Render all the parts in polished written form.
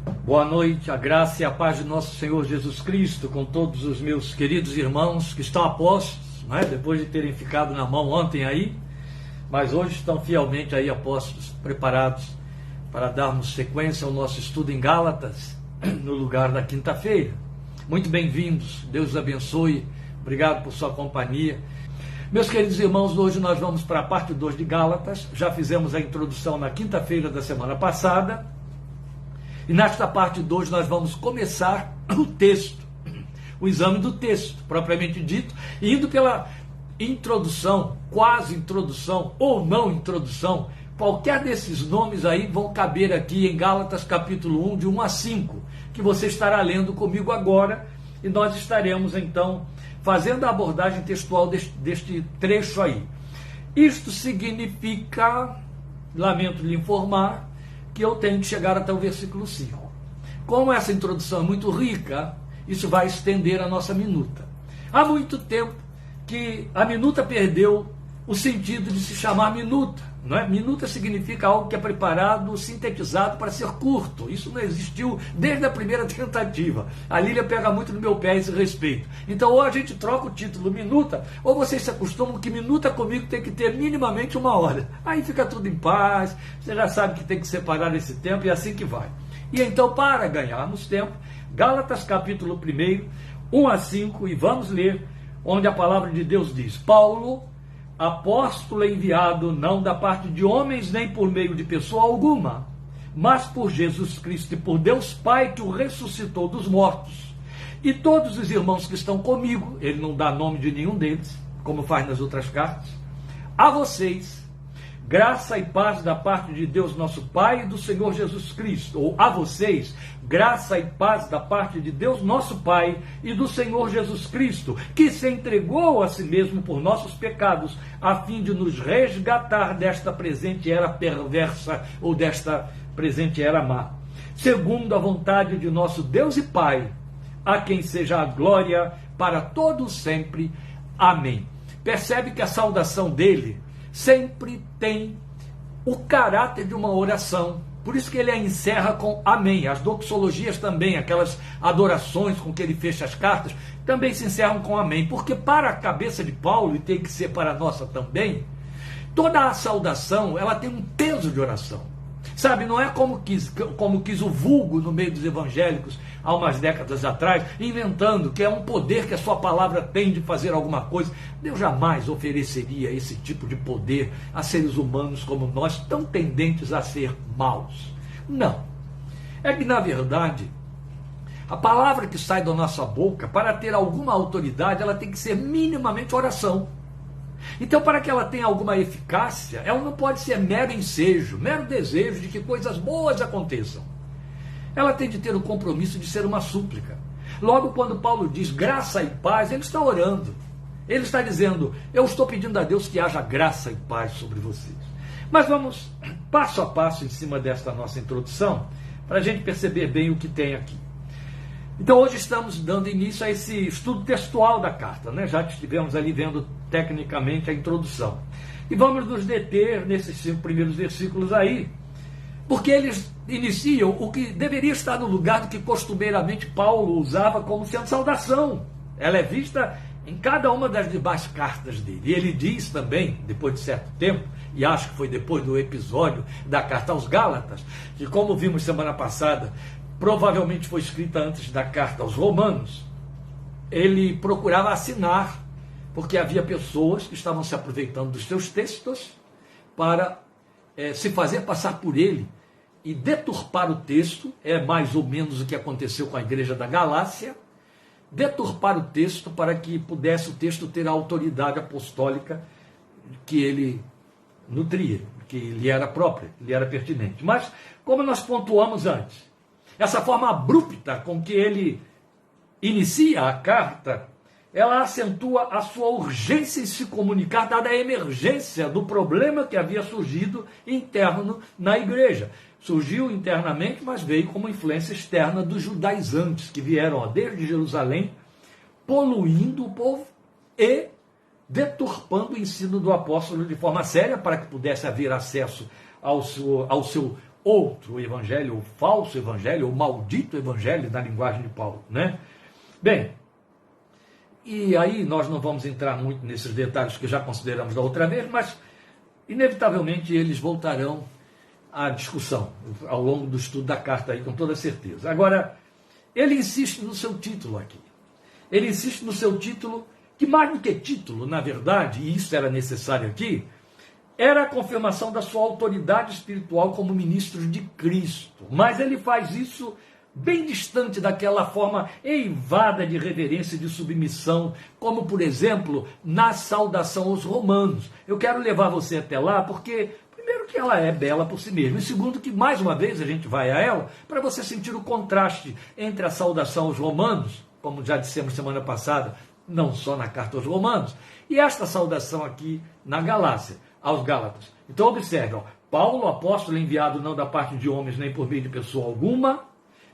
Boa noite, a graça e a paz de nosso Senhor Jesus Cristo com todos os meus queridos irmãos que estão apostos, né? Depois de terem ficado na mão ontem aí, mas hoje estão fielmente aí apostos, preparados para darmos sequência ao nosso estudo em Gálatas, no lugar da quinta-feira. Muito bem-vindos, Deus os abençoe, obrigado por sua companhia. Meus queridos irmãos, hoje nós vamos para a parte 2 de Gálatas, já fizemos a introdução na quinta-feira da semana passada, e nesta parte 2 nós vamos começar o texto, o exame do texto, propriamente dito, indo pela introdução, quase introdução ou não introdução, qualquer desses nomes aí vão caber aqui em Gálatas capítulo 1, de 1 a 5, que você estará lendo comigo agora, e nós estaremos então fazendo a abordagem textual deste trecho aí. Isto significa, lamento lhe informar, que eu tenho que chegar até o versículo 5. Como essa introdução é muito rica, isso vai estender a nossa minuta. Há muito tempo que a minuta perdeu o sentido de se chamar minuta, não é? Minuta significa algo que é preparado, sintetizado para ser curto. Isso não existiu desde a primeira tentativa. A Lília pega muito no meu pé a esse respeito. Então, ou a gente troca o título minuta, ou vocês se acostumam que minuta comigo tem que ter minimamente 1 hora. Aí fica tudo em paz, você já sabe que tem que separar esse tempo e é assim que vai. E então, para ganharmos tempo, Gálatas capítulo 1, 1 a 5, e vamos ler onde a palavra de Deus diz: Paulo, apóstolo enviado não da parte de homens nem por meio de pessoa alguma, mas por Jesus Cristo e por Deus Pai que o ressuscitou dos mortos, e todos os irmãos que estão comigo, ele não dá nome de nenhum deles, como faz nas outras cartas, a vocês, graça e paz da parte de Deus nosso Pai e do Senhor Jesus Cristo, ou a vocês, graça e paz da parte de Deus nosso Pai e do Senhor Jesus Cristo, que se entregou a si mesmo por nossos pecados, a fim de nos resgatar desta presente era perversa, ou desta presente era má, segundo a vontade de nosso Deus e Pai, a quem seja a glória para todos sempre. Amém. Percebe que a saudação dele sempre tem o caráter de uma oração. Por isso que ele a encerra com amém. As doxologias também, aquelas adorações com que ele fecha as cartas, também se encerram com amém. Porque para a cabeça de Paulo, e tem que ser para a nossa também, toda a saudação, ela tem um peso de oração. Sabe, não é como quis o vulgo no meio dos evangélicos há umas décadas atrás, inventando que é um poder que a sua palavra tem de fazer alguma coisa. Deus jamais ofereceria esse tipo de poder a seres humanos como nós, tão tendentes a ser maus. Não. É que, na verdade, a palavra que sai da nossa boca, para ter alguma autoridade, ela tem que ser minimamente oração. Então, para que ela tenha alguma eficácia, ela não pode ser mero ensejo, mero desejo de que coisas boas aconteçam. Ela tem de ter o compromisso de ser uma súplica. Logo, quando Paulo diz graça e paz, ele está orando. Ele está dizendo: eu estou pedindo a Deus que haja graça e paz sobre vocês. Mas vamos passo a passo em cima desta nossa introdução, para a gente perceber bem o que tem aqui. Então, hoje estamos dando início a esse estudo textual da carta, né? Já estivemos ali vendo tecnicamente a introdução. E vamos nos deter nesses 5 primeiros versículos aí, porque eles iniciam o que deveria estar no lugar do que costumeiramente Paulo usava como sendo saudação. Ela é vista em cada uma das demais cartas dele. E ele diz também, depois de certo tempo, e acho que foi depois do episódio da carta aos Gálatas, que, como vimos semana passada, provavelmente foi escrita antes da carta aos Romanos, ele procurava assinar, porque havia pessoas que estavam se aproveitando dos seus textos para se fazer passar por ele e deturpar o texto. É mais ou menos o que aconteceu com a igreja da Galácia. Deturpar o texto para que pudesse o texto ter a autoridade apostólica que ele nutria, que lhe era própria, lhe era pertinente. Mas, como nós pontuamos antes, essa forma abrupta com que ele inicia a carta, ela acentua a sua urgência em se comunicar, dada a emergência do problema que havia surgido interno na igreja. Surgiu internamente, mas veio como influência externa dos judaizantes, que vieram desde Jerusalém, poluindo o povo e deturpando o ensino do apóstolo de forma séria, para que pudesse haver acesso ao seu outro evangelho, ou falso evangelho, ou maldito evangelho, na linguagem de Paulo, né? Bem, e aí nós não vamos entrar muito nesses detalhes que já consideramos da outra vez, mas inevitavelmente eles voltarão à discussão ao longo do estudo da carta aí, com toda certeza. Agora, ele insiste no seu título aqui. Ele insiste no seu título, que mais do que título, na verdade, e isso era necessário aqui, era a confirmação da sua autoridade espiritual como ministro de Cristo. Mas ele faz isso bem distante daquela forma eivada de reverência e de submissão, como, por exemplo, na saudação aos romanos. Eu quero levar você até lá, porque, primeiro, que ela é bela por si mesma, e segundo, que, mais uma vez, a gente vai a ela, para você sentir o contraste entre a saudação aos romanos, como já dissemos semana passada, não só na carta aos romanos, e esta saudação aqui na Galácia, aos Gálatas. Então, observe, ó, Paulo, apóstolo enviado não da parte de homens, nem por meio de pessoa alguma.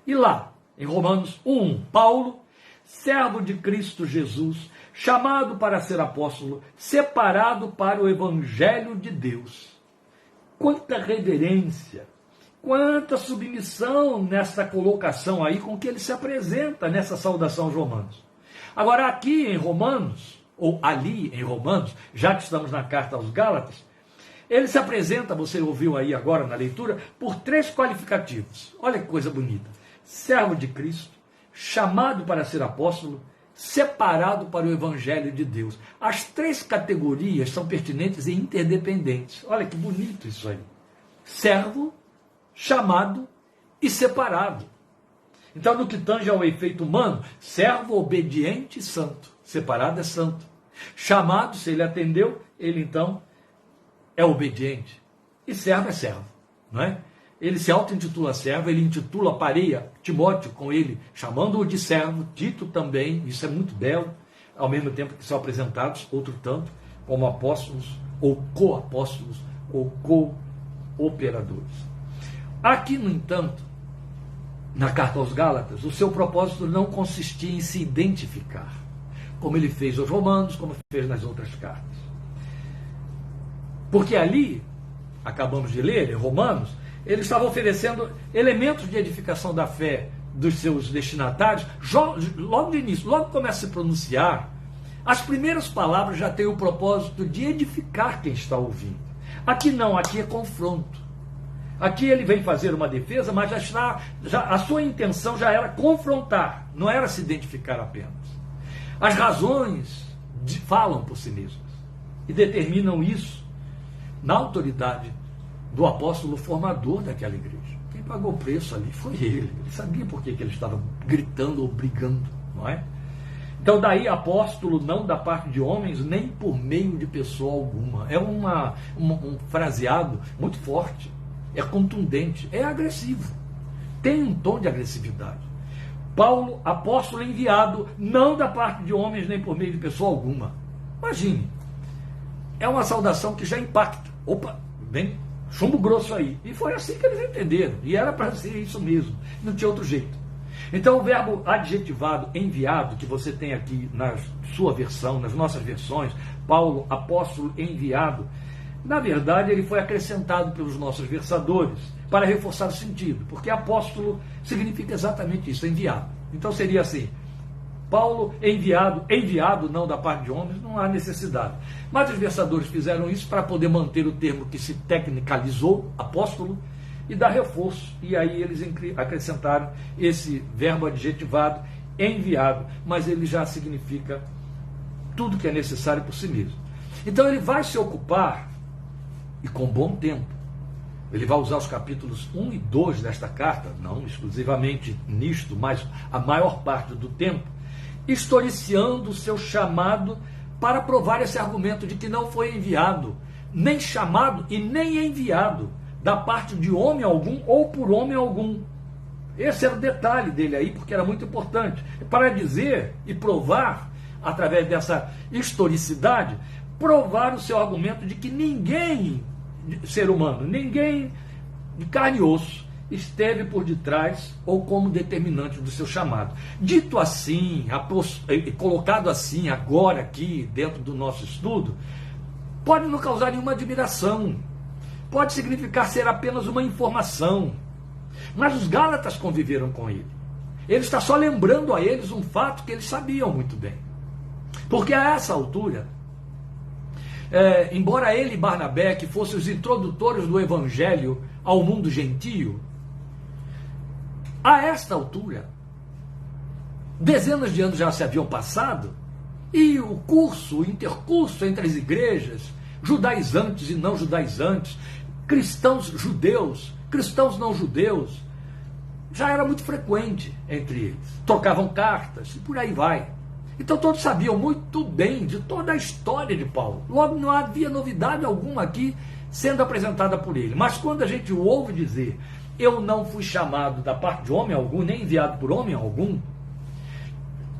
E lá, em Romanos 1, Paulo, servo de Cristo Jesus, chamado para ser apóstolo, separado para o evangelho de Deus. Quanta reverência, quanta submissão nessa colocação aí com que ele se apresenta nessa saudação aos romanos. Agora, aqui em Romanos, ou ali em Romanos, já que estamos na carta aos Gálatas, ele se apresenta, você ouviu aí agora na leitura, por 3 qualificativos. Olha que coisa bonita. Servo de Cristo, chamado para ser apóstolo, separado para o evangelho de Deus. As 3 categorias são pertinentes e interdependentes. Olha que bonito isso aí. Servo, chamado e separado. Então, no que tange ao efeito humano, servo obediente e santo. Separado é santo. Chamado, se ele atendeu, ele então é obediente. E servo é servo, não é? Ele se auto-intitula servo, ele intitula, pareia Timóteo com ele, chamando-o de servo, Tito também, isso é muito belo, ao mesmo tempo que são apresentados, outro tanto, como apóstolos, ou co-apóstolos, ou co-operadores. Aqui, no entanto, na carta aos Gálatas, o seu propósito não consistia em se identificar, como ele fez aos romanos, como fez nas outras cartas. Porque ali, acabamos de ler, em Romanos, ele estava oferecendo elementos de edificação da fé dos seus destinatários, logo no início, logo começa a se pronunciar, as primeiras palavras já têm o propósito de edificar quem está ouvindo. Aqui não, aqui é confronto. Aqui ele vem fazer uma defesa, mas a sua intenção já era confrontar, não era se identificar apenas. As razões falam por si mesmas e determinam isso na autoridade do apóstolo formador daquela igreja. Quem pagou o preço ali foi ele. Ele sabia por que ele estava gritando ou brigando, não é? Então, daí, apóstolo não da parte de homens, nem por meio de pessoa alguma. É um fraseado muito forte, é contundente, é agressivo, tem um tom de agressividade. Paulo, apóstolo enviado, não da parte de homens, nem por meio de pessoa alguma. Imagine, é uma saudação que já impacta. Opa, bem, chumbo grosso aí. E foi assim que eles entenderam. E era para ser isso mesmo. Não tinha outro jeito. Então o verbo adjetivado, enviado, que você tem aqui na sua versão, nas nossas versões, Paulo, apóstolo enviado, na verdade ele foi acrescentado pelos nossos versadores para reforçar o sentido. Porque apóstolo significa exatamente isso, enviado. Então seria assim, Paulo enviado não da parte de homens, não há necessidade. Mas os versadores fizeram isso para poder manter o termo que se tecnicalizou, apóstolo, e dar reforço. E aí eles acrescentaram esse verbo adjetivado, enviado, mas ele já significa tudo que é necessário por si mesmo. Então ele vai se ocupar, e com bom tempo, ele vai usar os capítulos 1 e 2 desta carta, não exclusivamente nisto, mas a maior parte do tempo, historiciando o seu chamado para provar esse argumento de que não foi enviado, nem chamado e nem enviado da parte de homem algum ou por homem algum. Esse era o detalhe dele aí, porque era muito importante. Para dizer e provar, através dessa historicidade, provar o seu argumento de que ninguém, ser humano, ninguém de carne e osso, esteve por detrás ou como determinante do seu chamado. Dito assim, colocado assim agora aqui dentro do nosso estudo, pode não causar nenhuma admiração, pode significar ser apenas uma informação. Mas os Gálatas conviveram com ele. Ele está só lembrando a eles um fato que eles sabiam muito bem. Porque a essa altura, embora ele e Barnabé, que fossem os introdutores do evangelho ao mundo gentio, a esta altura, dezenas de anos já se haviam passado, e o intercurso entre as igrejas, judaizantes e não judaizantes, cristãos judeus, cristãos não judeus, já era muito frequente entre eles. Trocavam cartas e por aí vai. Então todos sabiam muito bem de toda a história de Paulo. Logo não havia novidade alguma aqui sendo apresentada por ele. Mas quando a gente o ouve dizer, eu não fui chamado da parte de homem algum, nem enviado por homem algum,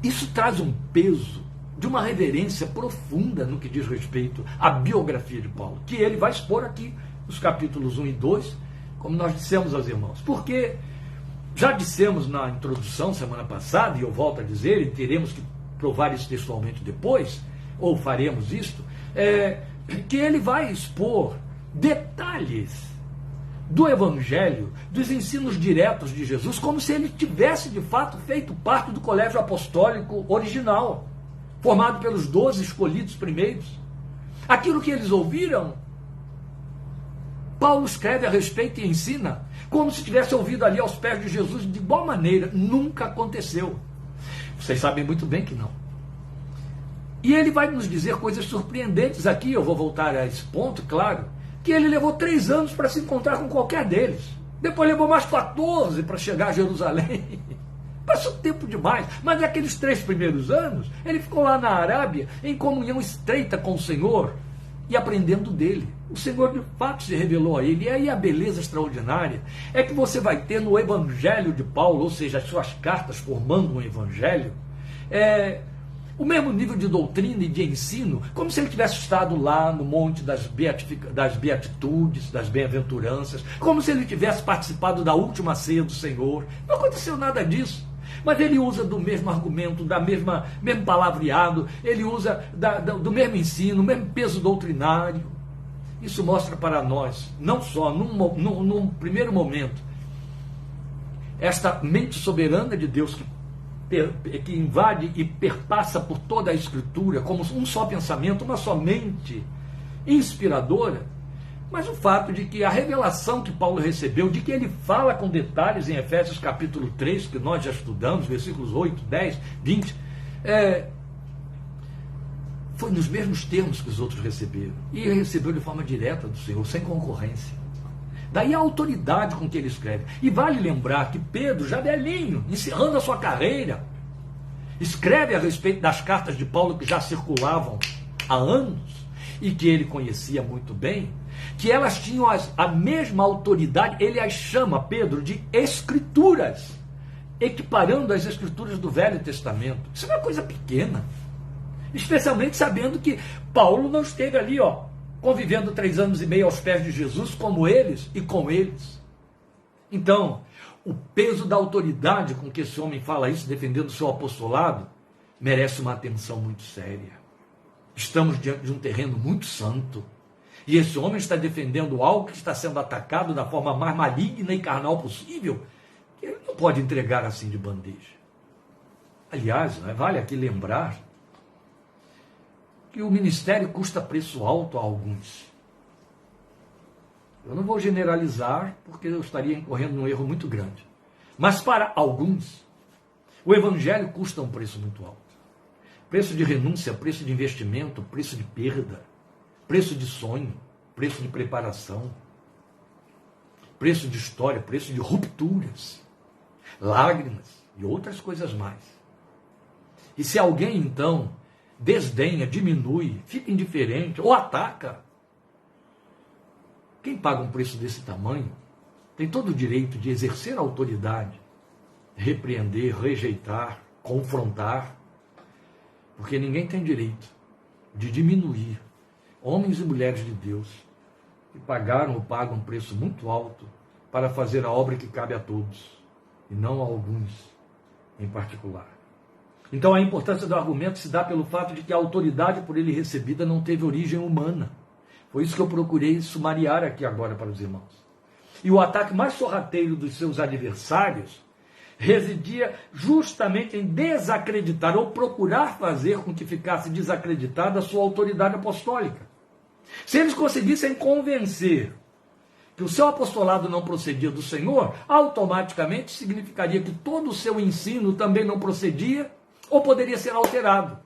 isso traz um peso de uma reverência profunda no que diz respeito à biografia de Paulo, que ele vai expor aqui nos capítulos 1 e 2, como nós dissemos aos irmãos. Porque já dissemos na introdução semana passada, e eu volto a dizer, e teremos que provar isso textualmente depois, ou faremos isto, que ele vai expor detalhes do Evangelho, dos ensinos diretos de Jesus, como se ele tivesse de fato feito parte do colégio apostólico original, formado pelos 12 escolhidos primeiros. Aquilo que eles ouviram, Paulo escreve a respeito e ensina, como se tivesse ouvido ali aos pés de Jesus, de igual maneira. Nunca aconteceu. Vocês sabem muito bem que não. E ele vai nos dizer coisas surpreendentes aqui, eu vou voltar a esse ponto, claro, que ele levou 3 anos para se encontrar com qualquer deles. Depois levou mais 14 para chegar a Jerusalém. Passou tempo demais. Mas naqueles 3 primeiros anos, ele ficou lá na Arábia, em comunhão estreita com o Senhor e aprendendo dele. O Senhor de fato se revelou a ele. E aí a beleza extraordinária é que você vai ter no Evangelho de Paulo, ou seja, as suas cartas formando um Evangelho, o mesmo nível de doutrina e de ensino, como se ele tivesse estado lá no monte das beatitudes, das bem-aventuranças, como se ele tivesse participado da última ceia do Senhor. Não aconteceu nada disso. Mas ele usa do mesmo argumento, mesmo palavreado, ele usa do mesmo ensino, o mesmo peso doutrinário. Isso mostra para nós, não só num primeiro momento, esta mente soberana de Deus que invade e perpassa por toda a Escritura, como um só pensamento, uma só mente inspiradora, mas o fato de que a revelação que Paulo recebeu, de que ele fala com detalhes em Efésios capítulo 3, que nós já estudamos, versículos 8, 10, 20, foi nos mesmos termos que os outros receberam. E ele recebeu de forma direta do Senhor, sem concorrência. Daí a autoridade com que ele escreve. E vale lembrar que Pedro, já velhinho, encerrando a sua carreira, escreve a respeito das cartas de Paulo que já circulavam há anos e que ele conhecia muito bem, que elas tinham a mesma autoridade. Ele as chama, Pedro, de escrituras, equiparando as escrituras do Velho Testamento. Isso não é coisa pequena, especialmente sabendo que Paulo não esteve ali, convivendo 3 anos e meio aos pés de Jesus, como eles e com eles. Então, o peso da autoridade com que esse homem fala isso, defendendo o seu apostolado, merece uma atenção muito séria. Estamos diante de um terreno muito santo, e esse homem está defendendo algo que está sendo atacado da forma mais maligna e carnal possível, que ele não pode entregar assim de bandeja. Aliás, vale aqui lembrar que o ministério custa preço alto a alguns. Eu não vou generalizar, porque eu estaria incorrendo num erro muito grande. Mas para alguns, o evangelho custa um preço muito alto. Preço de renúncia, preço de investimento, preço de perda, preço de sonho, preço de preparação, preço de história, preço de rupturas, lágrimas e outras coisas mais. E se alguém, então, desdenha, diminui, fica indiferente ou ataca, quem paga um preço desse tamanho tem todo o direito de exercer a autoridade, repreender, rejeitar, confrontar, porque ninguém tem direito de diminuir homens e mulheres de Deus que pagaram ou pagam um preço muito alto para fazer a obra que cabe a todos e não a alguns em particular. Então a importância do argumento se dá pelo fato de que a autoridade por ele recebida não teve origem humana. Foi isso que eu procurei sumariar aqui agora para os irmãos. E o ataque mais sorrateiro dos seus adversários residia justamente em desacreditar ou procurar fazer com que ficasse desacreditada a sua autoridade apostólica. Se eles conseguissem convencer que o seu apostolado não procedia do Senhor, automaticamente significaria que todo o seu ensino também não procedia ou poderia ser alterado.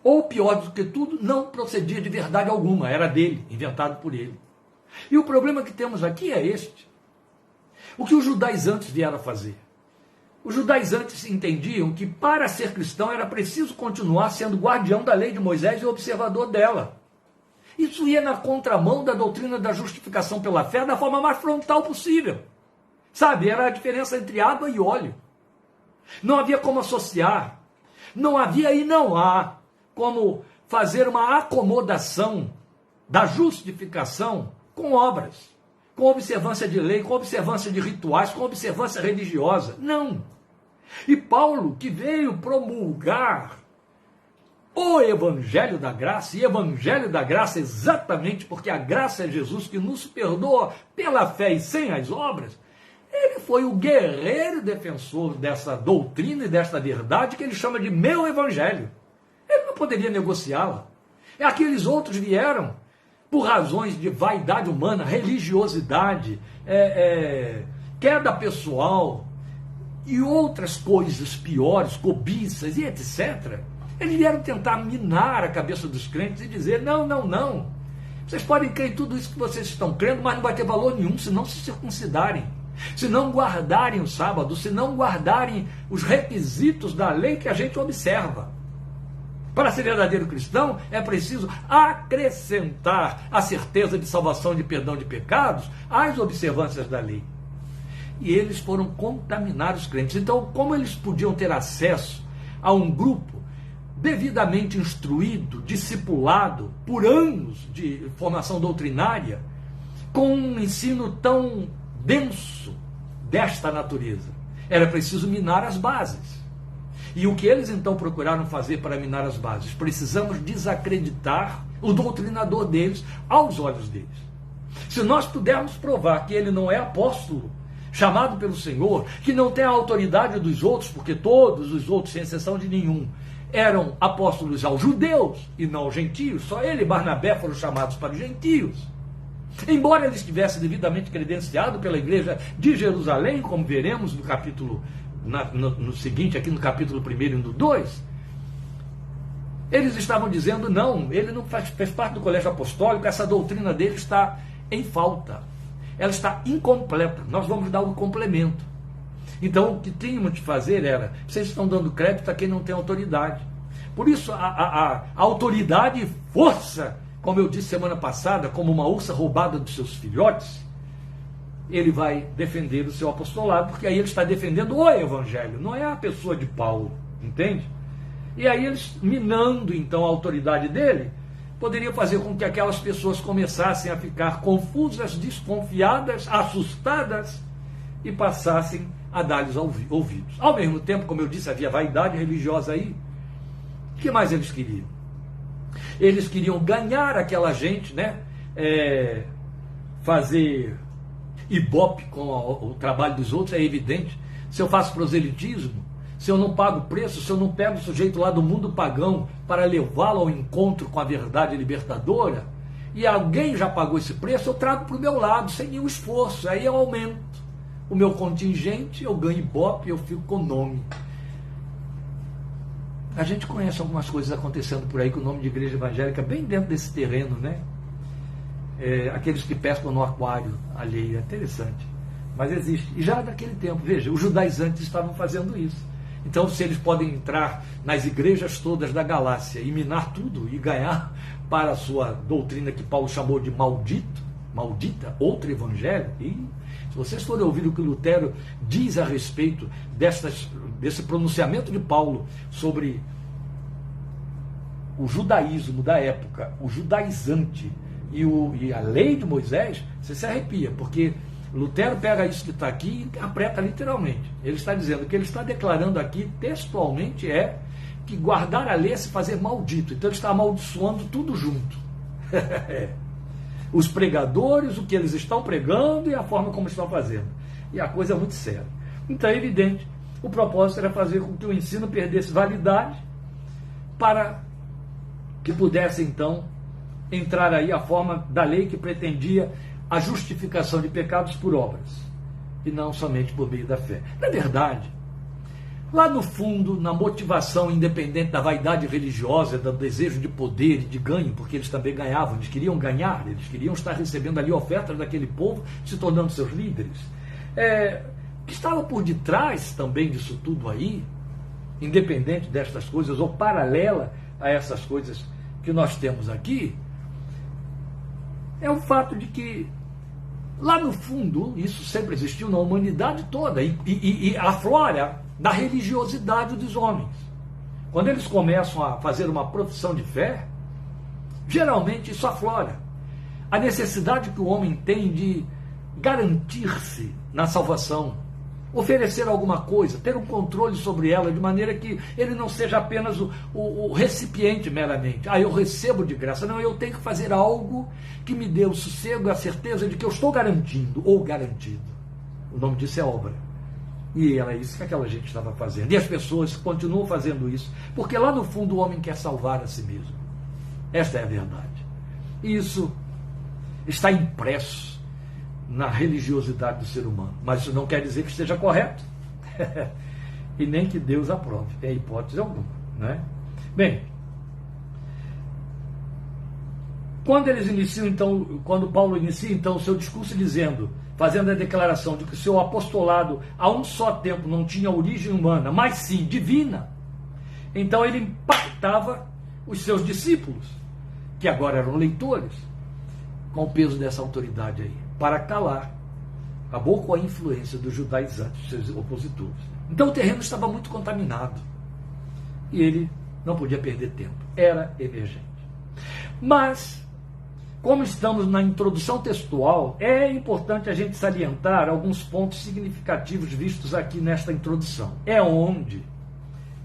Ou pior do que tudo, não procedia de verdade alguma, era dele, inventado por ele. E o problema que temos aqui é este. O que os judaizantes vieram a fazer? Os judaizantes entendiam que para ser cristão era preciso continuar sendo guardião da lei de Moisés e observador dela. Isso ia na contramão da doutrina da justificação pela fé da forma mais frontal possível. Sabe, era a diferença entre água e óleo. Não havia como associar, não havia e não há como fazer uma acomodação da justificação com obras, com observância de lei, com observância de rituais, com observância religiosa. Não. E Paulo, que veio promulgar o Evangelho da Graça, e Evangelho da Graça exatamente porque a graça é Jesus que nos perdoa pela fé e sem as obras, ele foi o guerreiro defensor dessa doutrina e desta verdade que ele chama de meu Evangelho. Ele não poderia negociá-la. Aqueles outros vieram por razões de vaidade humana, religiosidade, queda pessoal e outras coisas piores, cobiças e etc. Eles vieram tentar minar a cabeça dos crentes e dizer, não. Vocês podem crer em tudo isso que vocês estão crendo, mas não vai ter valor nenhum se não se circuncidarem, se não guardarem o sábado, se não guardarem os requisitos da lei que a gente observa. Para ser verdadeiro cristão, é preciso acrescentar a certeza de salvação e de perdão de pecados às observâncias da lei. E eles foram contaminar os crentes. Então, como eles podiam ter acesso a um grupo devidamente instruído, discipulado, por anos de formação doutrinária, com um ensino tão denso desta natureza? Era preciso minar as bases. E o que eles então procuraram fazer para minar as bases? Precisamos desacreditar o doutrinador deles aos olhos deles. Se nós pudermos provar que ele não é apóstolo, chamado pelo Senhor, que não tem a autoridade dos outros, porque todos os outros, sem exceção de nenhum, eram apóstolos aos judeus e não aos gentios, só ele e Barnabé foram chamados para os gentios. Embora ele estivesse devidamente credenciado pela igreja de Jerusalém, como veremos no capítulo no seguinte, aqui no capítulo 1 e no 2, eles estavam dizendo, não, ele não faz parte do colégio apostólico, essa doutrina dele está em falta, ela está incompleta, nós vamos dar um complemento. Então o que tínhamos de fazer era, vocês estão dando crédito a quem não tem autoridade. Por isso a autoridade e força, como eu disse semana passada, como uma ursa roubada dos seus filhotes, ele vai defender o seu apostolado, porque aí ele está defendendo o Evangelho, não é a pessoa de Paulo, entende? E aí eles, minando então a autoridade dele, poderiam fazer com que aquelas pessoas começassem a ficar confusas, desconfiadas, assustadas, e passassem a dar-lhes ouvidos. Ao mesmo tempo, como eu disse, havia vaidade religiosa aí. O que mais eles queriam? Eles queriam ganhar aquela gente, né? Fazer ibope com o trabalho dos outros, é evidente. Se eu faço proselitismo, se eu não pago preço, se eu não pego o sujeito lá do mundo pagão para levá-lo ao encontro com a verdade libertadora, e alguém já pagou esse preço, eu trago para o meu lado, sem nenhum esforço. Aí eu aumento o meu contingente, eu ganho ibope, eu fico com nome. A gente conhece algumas coisas acontecendo por aí com o nome de igreja evangélica, bem dentro desse terreno, né? Aqueles que pescam no aquário alheio, é interessante, mas existe. E já naquele tempo, veja, os judaizantes estavam fazendo isso. Então, se eles podem entrar nas igrejas todas da Galácia e minar tudo e ganhar para a sua doutrina que Paulo chamou de maldita, outro evangelho, e se vocês forem ouvir o que Lutero diz a respeito desse pronunciamento de Paulo sobre o judaísmo da época, o judaizante e a lei de Moisés, você se arrepia, porque Lutero pega isso que está aqui e apreta literalmente. Ele está dizendo, o que ele está declarando aqui textualmente é que guardar a lei é se fazer maldito. Então ele está amaldiçoando tudo junto. Os pregadores, o que eles estão pregando e a forma como estão fazendo. E a coisa é muito séria. Então é evidente, o propósito era fazer com que o ensino perdesse validade para que pudesse então entrar aí a forma da lei que pretendia a justificação de pecados por obras e não somente por meio da fé. Na verdade, lá no fundo, na motivação independente da vaidade religiosa, do desejo de poder e de ganho, porque eles também ganhavam, eles queriam ganhar, eles queriam estar recebendo ali ofertas daquele povo, se tornando seus líderes. O que estava por detrás também disso tudo aí, independente destas coisas, ou paralela a essas coisas que nós temos aqui, é o fato de que lá no fundo, isso sempre existiu na humanidade toda, e aflora da religiosidade dos homens. Quando eles começam a fazer uma profissão de fé, geralmente isso aflora. A necessidade que o homem tem de garantir-se na salvação, oferecer alguma coisa, ter um controle sobre ela, de maneira que ele não seja apenas o recipiente meramente. Eu recebo de graça. Não, eu tenho que fazer algo que me dê o sossego e a certeza de que eu estou garantindo, ou garantido. O nome disso é obra. E era isso que aquela gente estava fazendo. E as pessoas continuam fazendo isso, porque lá no fundo o homem quer salvar a si mesmo. Esta é a verdade. E isso está impresso na religiosidade do ser humano. Mas isso não quer dizer que esteja correto. E nem que Deus aprove, em hipótese alguma, né? Bem, quando Paulo inicia então o seu discurso dizendo, fazendo a declaração de que o seu apostolado a um só tempo não tinha origem humana, mas sim divina, então ele impactava os seus discípulos, que agora eram leitores, com o peso dessa autoridade aí, para calar a boca ou a influência dos judaizantes, seus opositores. Então o terreno estava muito contaminado e ele não podia perder tempo, era emergente. Mas, como estamos na introdução textual, é importante a gente salientar alguns pontos significativos vistos aqui nesta introdução. É onde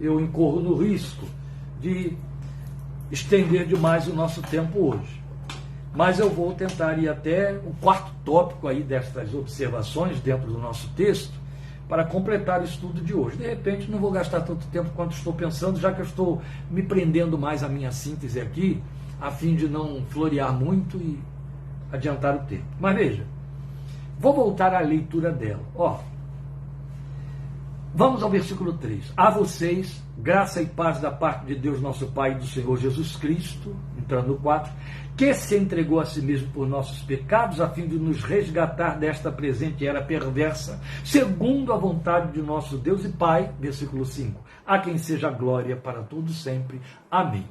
eu incorro no risco de estender demais o nosso tempo hoje. Mas eu vou tentar ir até o quarto tópico aí destas observações dentro do nosso texto para completar o estudo de hoje. De repente não vou gastar tanto tempo quanto estou pensando, já que eu estou me prendendo mais à minha síntese aqui, a fim de não florear muito e adiantar o tempo. Mas veja, vou voltar à leitura dela. Vamos ao versículo 3. A vocês, graça e paz da parte de Deus nosso Pai e do Senhor Jesus Cristo, entrando no 4, que se entregou a si mesmo por nossos pecados, a fim de nos resgatar desta presente era perversa, segundo a vontade de nosso Deus e Pai, versículo 5, a quem seja a glória para todos sempre. Amém.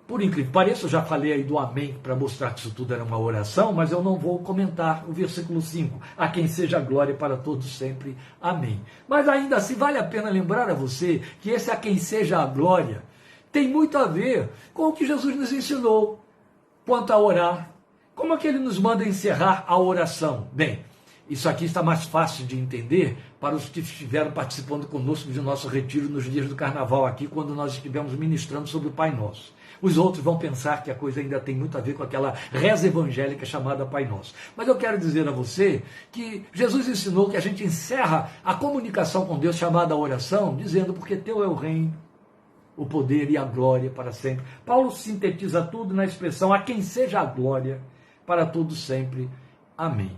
Por incrível que pareça, eu já falei aí do amém para mostrar que isso tudo era uma oração, mas eu não vou comentar o versículo 5, a quem seja a glória para todos sempre. Amém. Mas ainda assim vale a pena lembrar a você que esse a quem seja a glória tem muito a ver com o que Jesus nos ensinou quanto a orar. Como é que ele nos manda encerrar a oração? Bem, isso aqui está mais fácil de entender para os que estiveram participando conosco de nosso retiro nos dias do carnaval aqui, quando nós estivemos ministrando sobre o Pai Nosso. Os outros vão pensar que a coisa ainda tem muito a ver com aquela reza evangélica chamada Pai Nosso. Mas eu quero dizer a você que Jesus ensinou que a gente encerra a comunicação com Deus, chamada oração, dizendo, porque teu é o reino, o poder e a glória para sempre. Paulo sintetiza tudo na expressão, a quem seja a glória para todos sempre. Amém.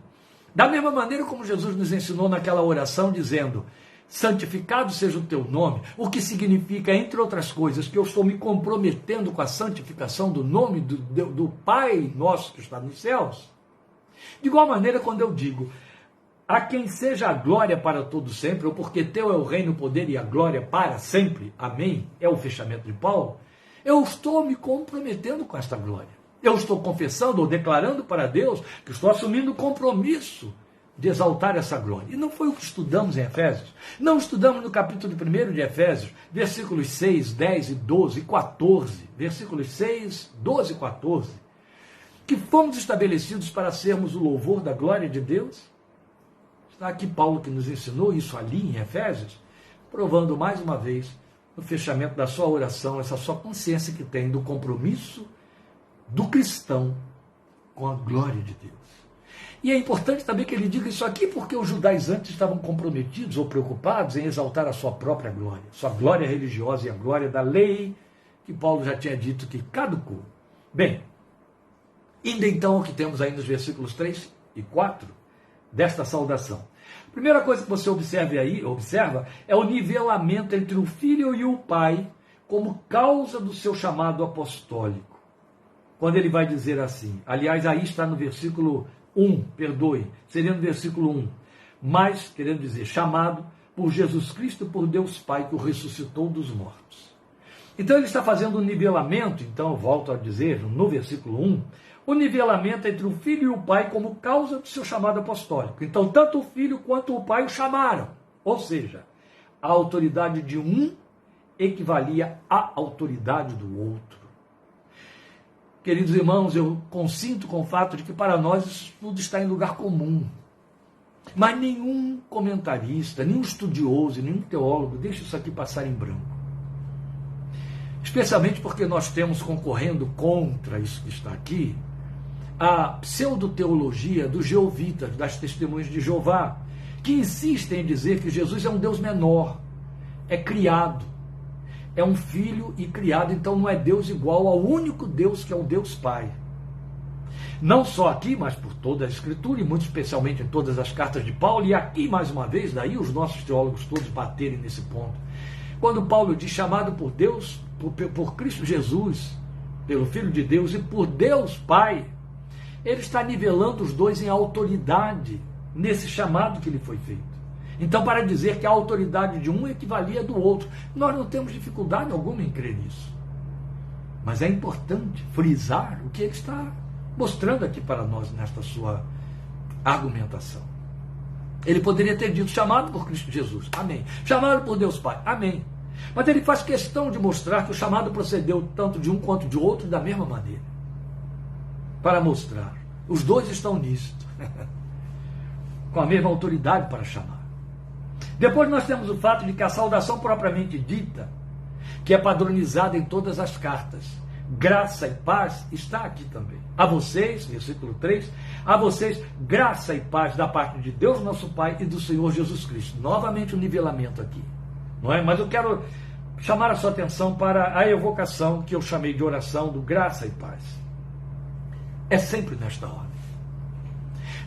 Da mesma maneira como Jesus nos ensinou naquela oração, dizendo, santificado seja o teu nome, o que significa, entre outras coisas, que eu estou me comprometendo com a santificação do nome do Pai nosso que está nos céus. De igual maneira, quando eu digo, a quem seja a glória para todo sempre, ou porque teu é o reino, o poder e a glória para sempre, amém, é o fechamento de Paulo, eu estou me comprometendo com esta glória. Eu estou confessando ou declarando para Deus que estou assumindo o compromisso de exaltar essa glória. E não foi o que estudamos em Efésios. Não estudamos no capítulo 1 de Efésios, versículos 6, 10 e 12 e 14, versículos 6, 12 e 14, que fomos estabelecidos para sermos o louvor da glória de Deus? Está aqui Paulo que nos ensinou isso ali em Efésios, provando mais uma vez no fechamento da sua oração, essa sua consciência que tem do compromisso do cristão com a glória de Deus. E é importante também que ele diga isso aqui porque os judaizantes estavam comprometidos ou preocupados em exaltar a sua própria glória, sua glória religiosa e a glória da lei, que Paulo já tinha dito que caducou. Bem, indo então ao que temos aí nos versículos 3 e 4 desta saudação. A primeira coisa que você observa é o nivelamento entre o filho e o pai como causa do seu chamado apostólico. Quando ele vai dizer assim, aliás, aí está no versículo 1, seria no versículo 1, mas, querendo dizer, chamado por Jesus Cristo, por Deus Pai, que o ressuscitou dos mortos. Então ele está fazendo um nivelamento, então eu volto a dizer, no versículo 1, o nivelamento entre o filho e o pai como causa do seu chamado apostólico. Então, tanto o filho quanto o pai o chamaram. Ou seja, a autoridade de um equivalia à autoridade do outro. Queridos irmãos, eu consinto com o fato de que para nós isso tudo está em lugar comum. Mas nenhum comentarista, nenhum estudioso, nenhum teólogo deixa isso aqui passar em branco. Especialmente porque nós temos concorrendo contra isso que está aqui, a pseudo-teologia dos jeovitas, das testemunhas de Jeová, que insistem em dizer que Jesus é um Deus menor, é criado, é um filho e criado, então não é Deus igual ao único Deus que é o Deus Pai. Não só aqui, mas por toda a Escritura, e muito especialmente em todas as cartas de Paulo, e aqui mais uma vez, daí os nossos teólogos todos baterem nesse ponto. Quando Paulo diz chamado por Deus, por Cristo Jesus, pelo Filho de Deus e por Deus Pai, ele está nivelando os dois em autoridade nesse chamado que lhe foi feito. Então, para dizer que a autoridade de um equivalia à do outro, nós não temos dificuldade alguma em crer nisso. Mas é importante frisar o que ele está mostrando aqui para nós nesta sua argumentação. Ele poderia ter dito chamado por Cristo Jesus, amém. Chamado por Deus Pai, amém. Mas ele faz questão de mostrar que o chamado procedeu tanto de um quanto de outro da mesma maneira. Para mostrar, os dois estão nisto, com a mesma autoridade para chamar. Depois nós temos o fato de que a saudação propriamente dita, que é padronizada em todas as cartas, graça e paz, está aqui também. A vocês, versículo 3, a vocês, graça e paz da parte de Deus nosso Pai e do Senhor Jesus Cristo. Novamente o nivelamento aqui, não é? Mas eu quero chamar a sua atenção para a evocação que eu chamei de oração do graça e paz. É sempre nesta ordem.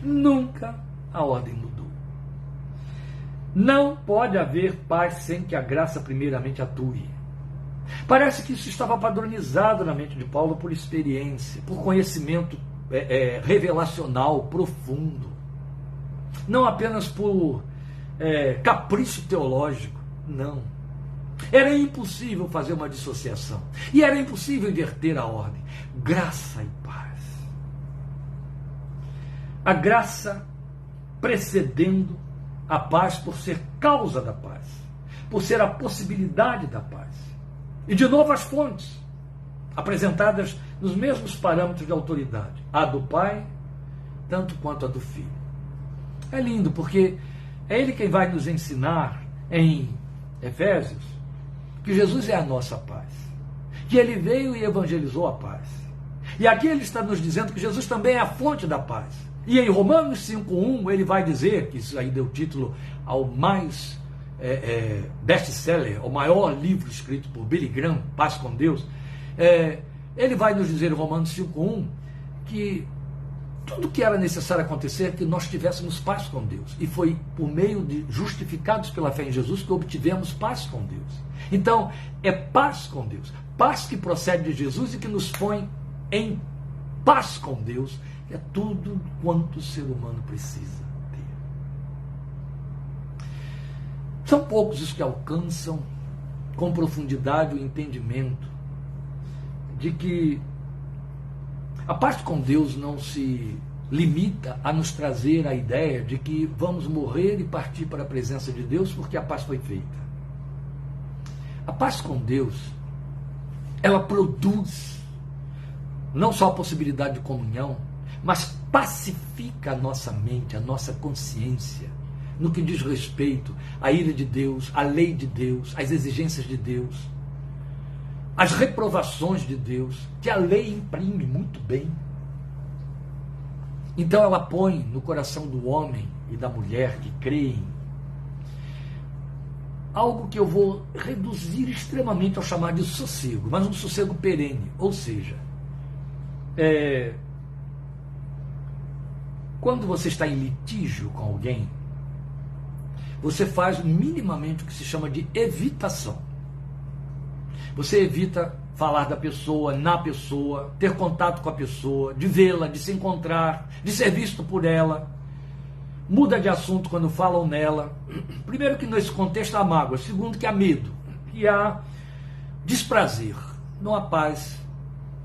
Nunca a ordem mudou. Não pode haver paz sem que a graça primeiramente atue. Parece que isso estava padronizado na mente de Paulo por experiência, por conhecimento revelacional profundo. Não apenas por capricho teológico, não. Era impossível fazer uma dissociação. E era impossível inverter a ordem. Graça e paz. A graça precedendo a paz por ser causa da paz, por ser a possibilidade da paz. E de novo as fontes, apresentadas nos mesmos parâmetros de autoridade, a do Pai, tanto quanto a do Filho. É lindo, porque é ele quem vai nos ensinar em Efésios que Jesus é a nossa paz, que ele veio e evangelizou a paz. E aqui ele está nos dizendo que Jesus também é a fonte da paz. E em Romanos 5,1 ele vai dizer, que isso aí deu título ao mais best-seller, o maior livro escrito por Billy Graham, Paz com Deus, ele vai nos dizer em Romanos 5,1 que tudo que era necessário acontecer é que nós tivéssemos paz com Deus. E foi por meio de justificados pela fé em Jesus que obtivemos paz com Deus. Então, é paz com Deus. Paz que procede de Jesus e que nos põe em paz com Deus. É tudo quanto o ser humano precisa ter. São poucos os que alcançam com profundidade o entendimento de que a paz com Deus não se limita a nos trazer a ideia de que vamos morrer e partir para a presença de Deus porque a paz foi feita. A paz com Deus, ela produz não só a possibilidade de comunhão, mas pacifica a nossa mente, a nossa consciência, no que diz respeito à ira de Deus, à lei de Deus, às exigências de Deus. as reprovações de Deus, que a lei imprime muito bem. Então ela põe no coração do homem e da mulher que creem algo que eu vou reduzir extremamente ao chamar de sossego, mas um sossego perene, ou seja, quando você está em litígio com alguém, você faz minimamente o que se chama de evitação. Você evita falar da pessoa, na pessoa, ter contato com a pessoa, de vê-la, de se encontrar, de ser visto por ela. Muda de assunto quando falam nela. Primeiro que nesse contexto há mágoa, segundo que há medo, que há desprazer, não há paz.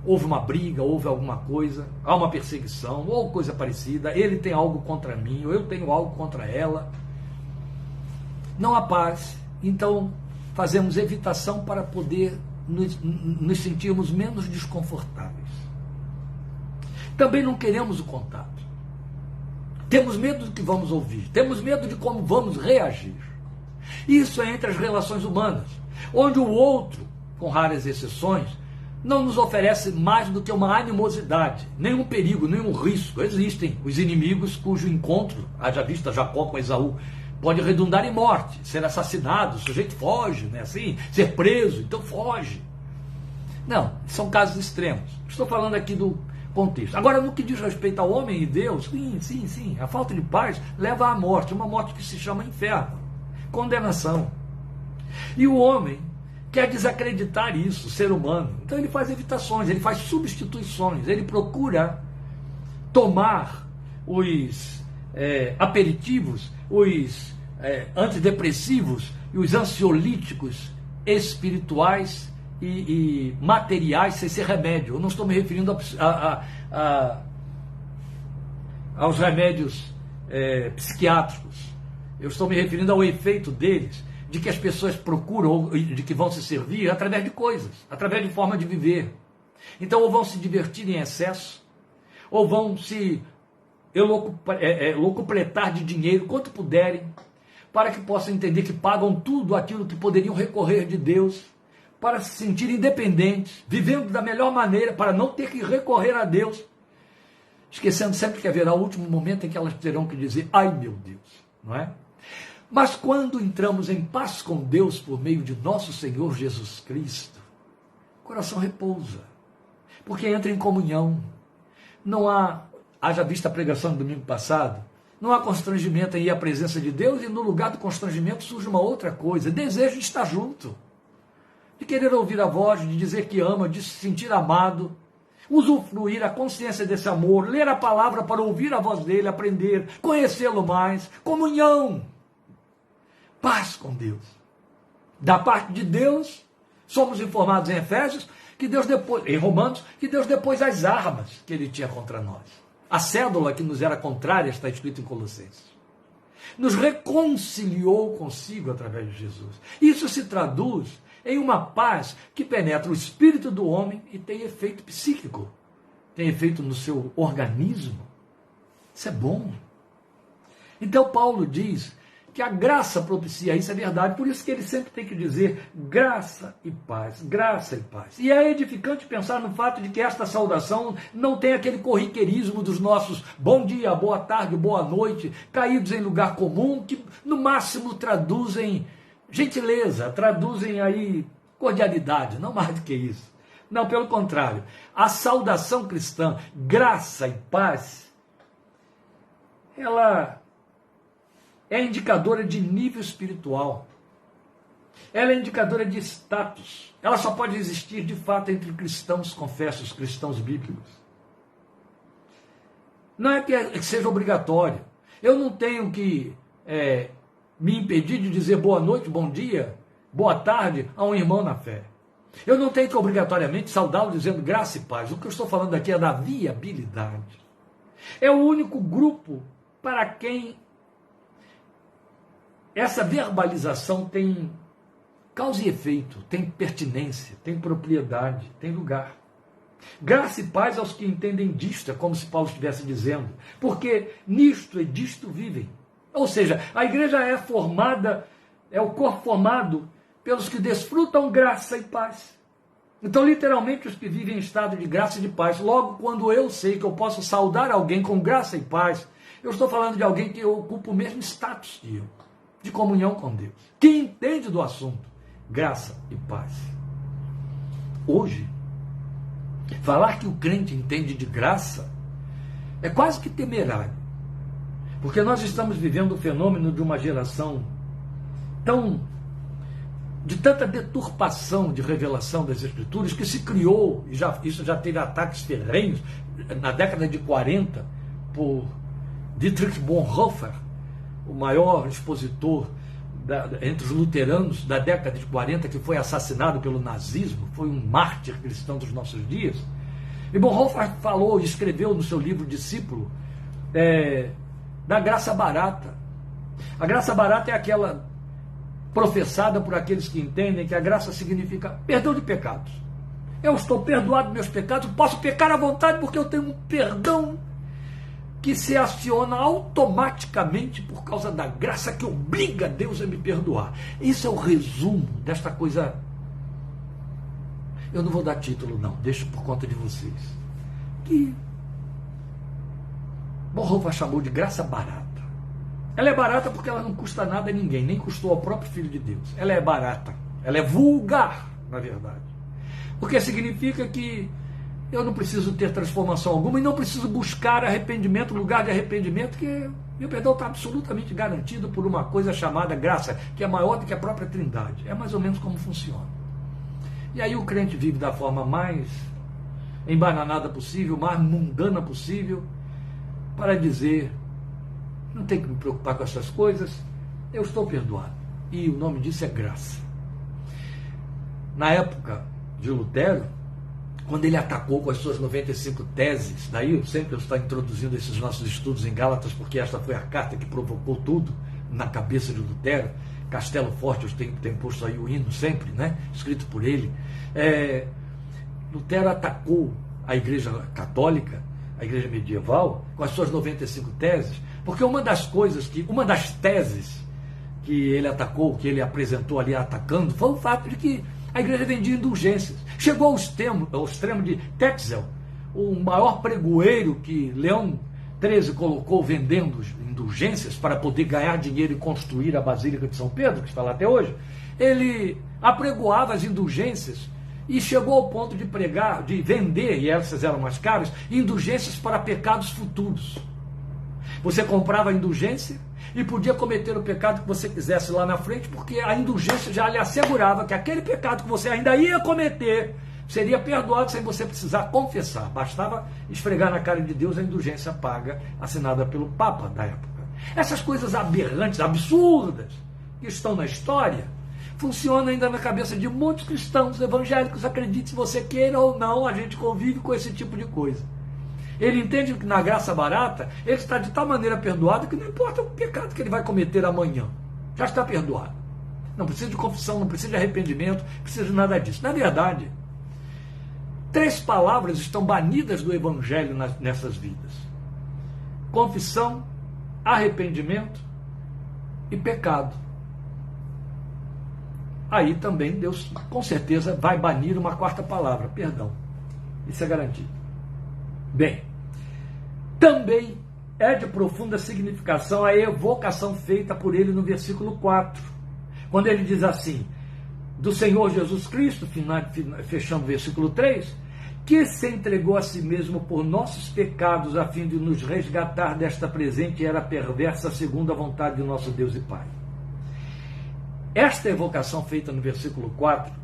Houve uma briga, houve alguma coisa, há uma perseguição, ou coisa parecida, ele tem algo contra mim, ou eu tenho algo contra ela. Não há paz, então fazemos evitação para poder nos sentirmos menos desconfortáveis. Também não queremos o contato. Temos medo do que vamos ouvir, temos medo de como vamos reagir. Isso é entre as relações humanas, onde o outro, com raras exceções, não nos oferece mais do que uma animosidade, nenhum perigo, nenhum risco. Existem os inimigos cujo encontro, haja vista Jacó com Esaú, pode redundar em morte, ser assassinado, o sujeito foge, né? Assim, ser preso, então foge. Não, são casos extremos. Estou falando aqui do contexto. Agora, no que diz respeito ao homem e Deus, sim, a falta de paz leva à morte, uma morte que se chama inferno, condenação. E o homem quer desacreditar isso, o ser humano. Então ele faz evitações, ele faz substituições, ele procura tomar os aperitivos, os antidepressivos e os ansiolíticos espirituais e materiais sem ser remédio. Eu não estou me referindo aos remédios psiquiátricos. Eu estou me referindo ao efeito deles, de que as pessoas procuram, de que vão se servir através de coisas, através de forma de viver. Então, ou vão se divertir em excesso, ou vão se locupletar de dinheiro quanto puderem, para que possam entender que pagam tudo aquilo que poderiam recorrer de Deus, para se sentir independentes, vivendo da melhor maneira, para não ter que recorrer a Deus, esquecendo sempre que haverá o último momento em que elas terão que dizer, ai meu Deus, não é? Mas quando entramos em paz com Deus por meio de nosso Senhor Jesus Cristo, o coração repousa, porque entra em comunhão. Não há, haja vista a pregação do domingo passado, não há constrangimento em ir à presença de Deus, e no lugar do constrangimento surge uma outra coisa, desejo de estar junto, de querer ouvir a voz, de dizer que ama, de se sentir amado, usufruir a consciência desse amor, ler a palavra para ouvir a voz dele, aprender, conhecê-lo mais, comunhão, paz com Deus. Da parte de Deus, somos informados em Efésios, que Deus depois, em Romanos, que Deus depôs as armas que ele tinha contra nós. A cédula que nos era contrária está escrito em Colossenses. Nos reconciliou consigo através de Jesus. Isso se traduz em uma paz que penetra o espírito do homem e tem efeito psíquico, tem efeito no seu organismo. Isso é bom. Então Paulo diz que a graça propicia isso, é verdade, por isso que ele sempre tem que dizer graça e paz, graça e paz. E é edificante pensar no fato de que esta saudação não tem aquele corriqueirismo dos nossos bom dia, boa tarde, boa noite, caídos em lugar comum, que no máximo traduzem gentileza, traduzem aí cordialidade, não mais do que isso. Não, pelo contrário, a saudação cristã, graça e paz, ela é indicadora de nível espiritual. Ela é indicadora de status. Ela só pode existir, de fato, entre cristãos confessos, cristãos bíblicos. Não é que seja obrigatório. Eu não tenho que me impedir de dizer boa noite, bom dia, boa tarde a um irmão na fé. Eu não tenho que obrigatoriamente saudá-lo dizendo graça e paz. O que eu estou falando aqui é da viabilidade. É o único grupo para quem essa verbalização tem causa e efeito, tem pertinência, tem propriedade, tem lugar. Graça e paz aos que entendem disto, é como se Paulo estivesse dizendo, porque nisto e disto vivem. Ou seja, a igreja é formada, é o corpo formado pelos que desfrutam graça e paz. Então, literalmente, os que vivem em estado de graça e de paz. Logo, quando eu sei que eu posso saudar alguém com graça e paz, eu estou falando de alguém que ocupa o mesmo status que eu, de comunhão com Deus, que entende do assunto, graça e paz. Hoje, falar que o crente entende de graça é quase que temerário, porque nós estamos vivendo o fenômeno de uma geração de tanta deturpação de revelação das Escrituras, que se criou, e isso já teve ataques ferrenhos, na década de 40, por Dietrich Bonhoeffer, o maior expositor entre os luteranos da década de 40, que foi assassinado pelo nazismo, foi um mártir cristão dos nossos dias. E Bonhoeffer falou e escreveu no seu livro Discípulo da graça barata. A graça barata é aquela professada por aqueles que entendem que a graça significa perdão de pecados. Eu estou perdoado dos meus pecados, posso pecar à vontade porque eu tenho um perdão que se aciona automaticamente por causa da graça que obriga Deus a me perdoar. Isso é o resumo desta coisa. Eu não vou dar título não, deixo por conta de vocês. Que Bonhoeffer chamou de graça barata. Ela é barata porque ela não custa nada a ninguém, nem custou ao próprio Filho de Deus. Ela é barata, ela é vulgar, na verdade. Porque significa que eu não preciso ter transformação alguma e não preciso buscar arrependimento, lugar de arrependimento, que meu perdão está absolutamente garantido por uma coisa chamada graça, que é maior do que a própria Trindade. É mais ou menos como funciona. E aí o crente vive da forma mais embananada possível, mais mundana possível, para dizer: não tem que me preocupar com essas coisas, eu estou perdoado. E o nome disso é graça. Na época de Lutero, quando ele atacou com as suas 95 teses, daí eu sempre estou introduzindo esses nossos estudos em Gálatas, porque esta foi a carta que provocou tudo na cabeça de Lutero. Castelo Forte, eu tenho posto aí o hino sempre, né? Escrito por ele. Lutero atacou a Igreja Católica, a Igreja Medieval, com as suas 95 teses, porque uma das teses que ele atacou, que ele apresentou ali atacando, foi o fato de que a igreja vendia indulgências. Chegou ao extremo de Tetzel, o maior pregoeiro que Leão XIII colocou vendendo indulgências para poder ganhar dinheiro e construir a Basílica de São Pedro, que está lá até hoje. Ele apregoava as indulgências e chegou ao ponto de vender, e essas eram mais caras, indulgências para pecados futuros. Você comprava a indulgência e podia cometer o pecado que você quisesse lá na frente, porque a indulgência já lhe assegurava que aquele pecado que você ainda ia cometer seria perdoado sem você precisar confessar. Bastava esfregar na cara de Deus a indulgência paga, assinada pelo Papa da época. Essas coisas aberrantes, absurdas, que estão na história, funcionam ainda na cabeça de muitos cristãos evangélicos. Acredite se você queira ou não, a gente convive com esse tipo de coisa. Ele entende que na graça barata, ele está de tal maneira perdoado que não importa o pecado que ele vai cometer amanhã, já está perdoado. Não precisa de confissão, não precisa de arrependimento, não precisa de nada disso. Na verdade, 3 palavras estão banidas do Evangelho nessas vidas: confissão, arrependimento e pecado. Aí também Deus, com certeza, vai banir uma 4ª palavra: perdão. Isso é garantido. Bem, também é de profunda significação a evocação feita por ele no versículo 4, quando ele diz assim, do Senhor Jesus Cristo, fechando o versículo 3, que se entregou a si mesmo por nossos pecados, a fim de nos resgatar desta presente era perversa segunda vontade de nosso Deus e Pai. Esta evocação feita no versículo 4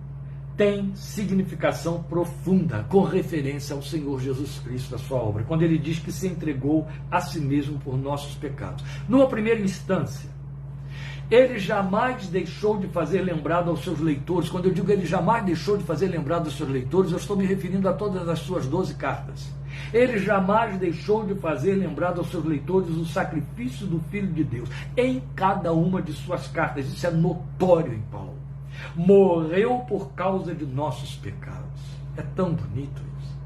tem significação profunda com referência ao Senhor Jesus Cristo, a sua obra, quando ele diz que se entregou a si mesmo por nossos pecados. Numa primeira instância, ele jamais deixou de fazer lembrado aos seus leitores. Quando eu digo ele jamais deixou de fazer lembrado aos seus leitores, eu estou me referindo a todas as suas 12 cartas. Ele jamais deixou de fazer lembrado aos seus leitores o sacrifício do Filho de Deus em cada uma de suas cartas. Isso é notório em Paulo. Morreu por causa de nossos pecados. É tão bonito isso.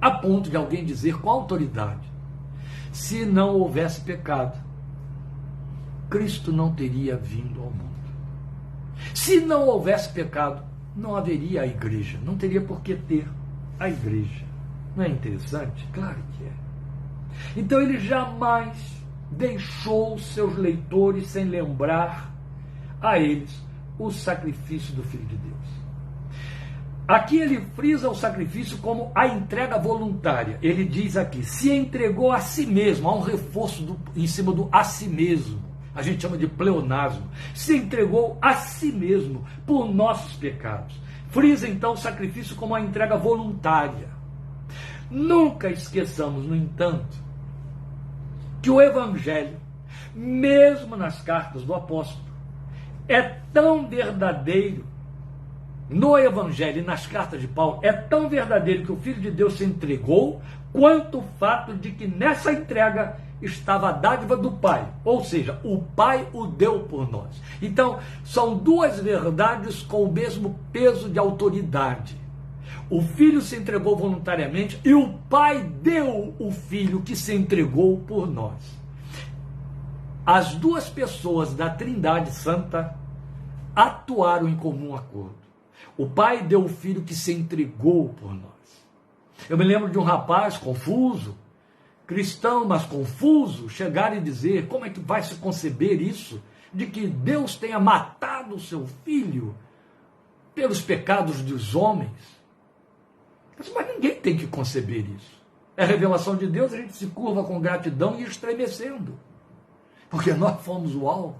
A ponto de alguém dizer com autoridade: se não houvesse pecado, Cristo não teria vindo ao mundo. Se não houvesse pecado, não haveria a igreja, não teria por que ter a igreja. Não é interessante? Claro que é. Então ele jamais deixou seus leitores sem lembrar a eles o sacrifício do Filho de Deus. Aqui ele frisa o sacrifício como a entrega voluntária. Ele diz aqui, se entregou a si mesmo, há um reforço em cima do a si mesmo. A gente chama de pleonasmo. Se entregou a si mesmo por nossos pecados. Frisa então o sacrifício como a entrega voluntária. Nunca esqueçamos, no entanto, que o Evangelho, mesmo nas cartas do apóstolo, é tão verdadeiro, no Evangelho e nas cartas de Paulo, é tão verdadeiro que o Filho de Deus se entregou, quanto o fato de que nessa entrega estava a dádiva do Pai, ou seja, o Pai o deu por nós. Então, são duas verdades com o mesmo peso de autoridade. O Filho se entregou voluntariamente e o Pai deu o Filho que se entregou por nós. As duas pessoas da Trindade Santa atuaram em comum acordo. O Pai deu o Filho que se entregou por nós. Eu me lembro de um rapaz confuso, cristão, mas confuso, chegar e dizer, como é que vai se conceber isso, de que Deus tenha matado o seu Filho pelos pecados dos homens? Mas ninguém tem que conceber isso. É a revelação de Deus, a gente se curva com gratidão e estremecendo, porque nós fomos o alvo.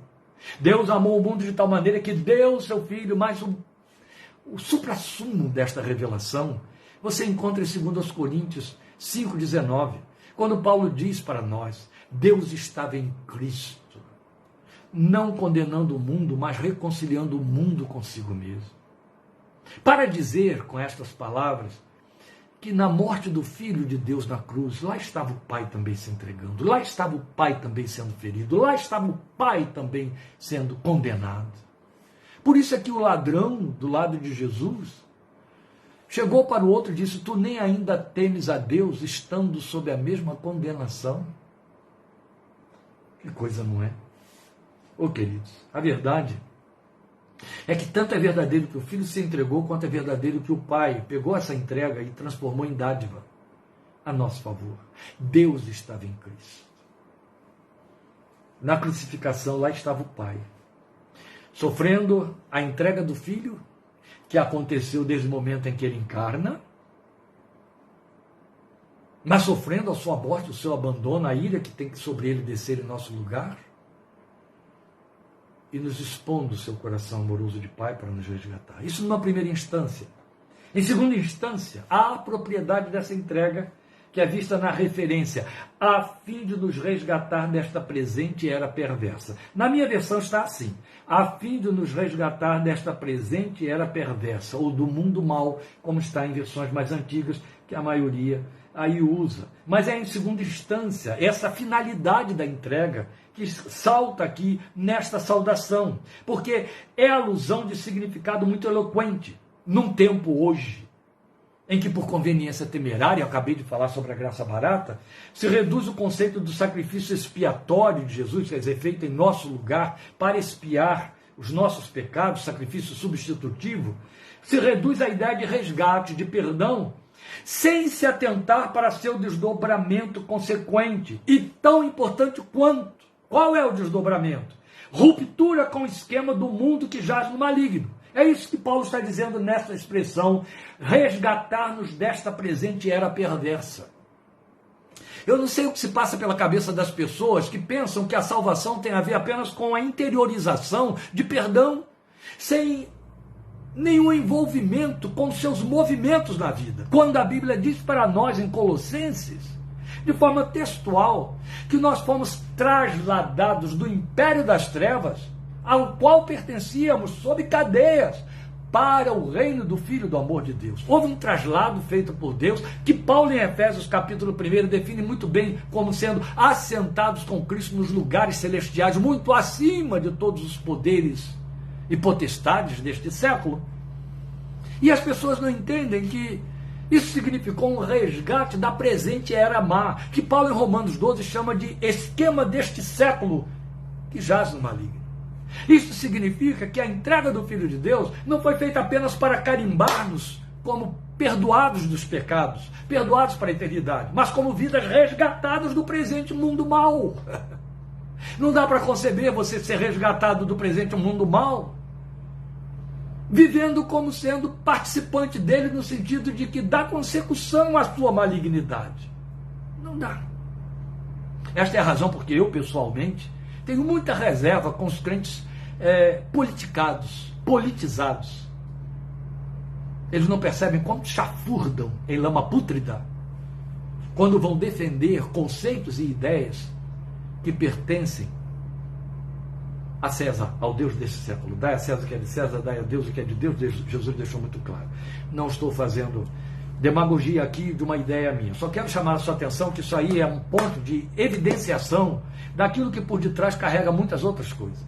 Deus amou o mundo de tal maneira que deu o seu Filho, mas o suprassumo desta revelação você encontra em 2 Coríntios 5,19, quando Paulo diz para nós, Deus estava em Cristo, não condenando o mundo, mas reconciliando o mundo consigo mesmo. Para dizer com estas palavras, que na morte do Filho de Deus na cruz, lá estava o Pai também se entregando, lá estava o Pai também sendo ferido, lá estava o Pai também sendo condenado. Por isso é que o ladrão do lado de Jesus chegou para o outro e disse, tu nem ainda temes a Deus estando sob a mesma condenação? Que coisa, não é? Ô queridos, a verdade é que tanto é verdadeiro que o Filho se entregou, quanto é verdadeiro que o Pai pegou essa entrega e transformou em dádiva a nosso favor. Deus estava em Cristo. Na crucificação, lá estava o Pai, sofrendo a entrega do Filho, que aconteceu desde o momento em que ele encarna, mas sofrendo a sua morte, o seu abandono, a ira que tem que sobre ele descer em nosso lugar, e nos expondo o seu coração amoroso de Pai para nos resgatar. Isso numa primeira instância. Em segunda instância, há a propriedade dessa entrega, que é vista na referência, a fim de nos resgatar desta presente era perversa. Na minha versão está assim, a fim de nos resgatar desta presente era perversa, ou do mundo mau, como está em versões mais antigas, que a maioria aí usa. Mas é em segunda instância, essa finalidade da entrega, que salta aqui nesta saudação, porque é alusão de significado muito eloquente, num tempo hoje, em que por conveniência temerária, eu acabei de falar sobre a graça barata, se reduz o conceito do sacrifício expiatório de Jesus, quer dizer, feito em nosso lugar, para expiar os nossos pecados, sacrifício substitutivo, se reduz a ideia de resgate, de perdão, sem se atentar para seu desdobramento consequente, e tão importante quanto. Qual é o desdobramento? Ruptura com o esquema do mundo que jaz no maligno. É isso que Paulo está dizendo nessa expressão, resgatar-nos desta presente era perversa. Eu não sei o que se passa pela cabeça das pessoas que pensam que a salvação tem a ver apenas com a interiorização de perdão, sem nenhum envolvimento com seus movimentos na vida. Quando a Bíblia diz para nós em Colossenses, de forma textual, que nós fomos trasladados do império das trevas, ao qual pertencíamos sob cadeias, para o reino do Filho do amor de Deus. Houve um traslado feito por Deus, que Paulo em Efésios capítulo 1 define muito bem como sendo assentados com Cristo nos lugares celestiais, muito acima de todos os poderes e potestades deste século. E as pessoas não entendem que isso significou um resgate da presente era má, que Paulo em Romanos 12 chama de esquema deste século, que jaz no maligno. Isso significa que a entrega do Filho de Deus não foi feita apenas para carimbar-nos como perdoados dos pecados, perdoados para a eternidade, mas como vidas resgatadas do presente mundo mau. Não dá para conceber você ser resgatado do presente mundo mau vivendo como sendo participante dele, no sentido de que dá consecução à sua malignidade. Não dá. Esta é a razão porque eu, pessoalmente, tenho muita reserva com os crentes politizados. Eles não percebem como chafurdam em lama pútrida quando vão defender conceitos e ideias que pertencem a César, ao Deus desse século. Dai a César o que é de César, dai a Deus o que é de Deus. Jesus deixou muito claro. Não estou fazendo demagogia aqui de uma ideia minha. Só quero chamar a sua atenção que isso aí é um ponto de evidenciação daquilo que por detrás carrega muitas outras coisas.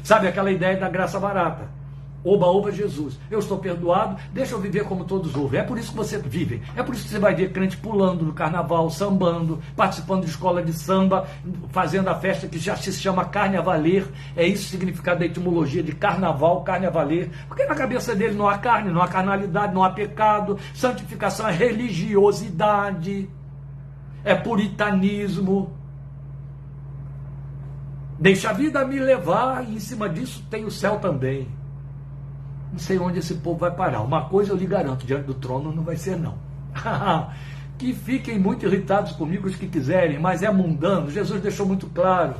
Sabe aquela ideia da graça barata? Oba, oba, Jesus, eu estou perdoado, deixa eu viver como todos ouvem. É por isso que você vive. É por isso que você vai ver crente pulando no carnaval, sambando, participando de escola de samba, fazendo a festa que já se chama carne a valer. É isso o significado da etimologia de carnaval, carne a valer. Porque na cabeça dele não há carne, não há carnalidade, não há pecado. Santificação é religiosidade, é puritanismo. Deixa a vida me levar e em cima disso tem o céu também. Não sei onde esse povo vai parar. Uma coisa eu lhe garanto, diante do trono não vai ser não. Que fiquem muito irritados comigo os que quiserem, mas é mundano. Jesus deixou muito claro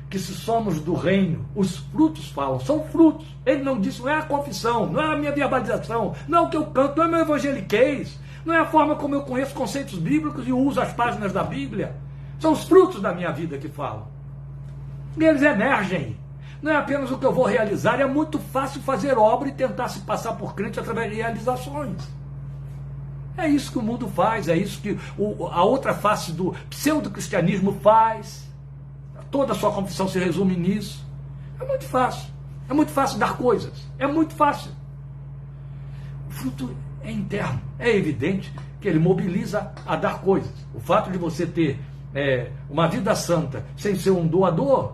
que se somos do reino, os frutos falam, são frutos. Ele não disse, não é a confissão, não é a minha verbalização, não é o que eu canto, não é meu evangeliquez, não é a forma como eu conheço conceitos bíblicos e uso as páginas da Bíblia. São os frutos da minha vida que falam. E eles emergem. Não é apenas o que eu vou realizar, é muito fácil fazer obra e tentar se passar por crente através de realizações. É isso que o mundo faz, é isso que a outra face do pseudo-cristianismo faz. Toda a sua confissão se resume nisso. É muito fácil dar coisas, é muito fácil. O fruto é interno, é evidente que ele mobiliza a dar coisas. O fato de você ter uma vida santa sem ser um doador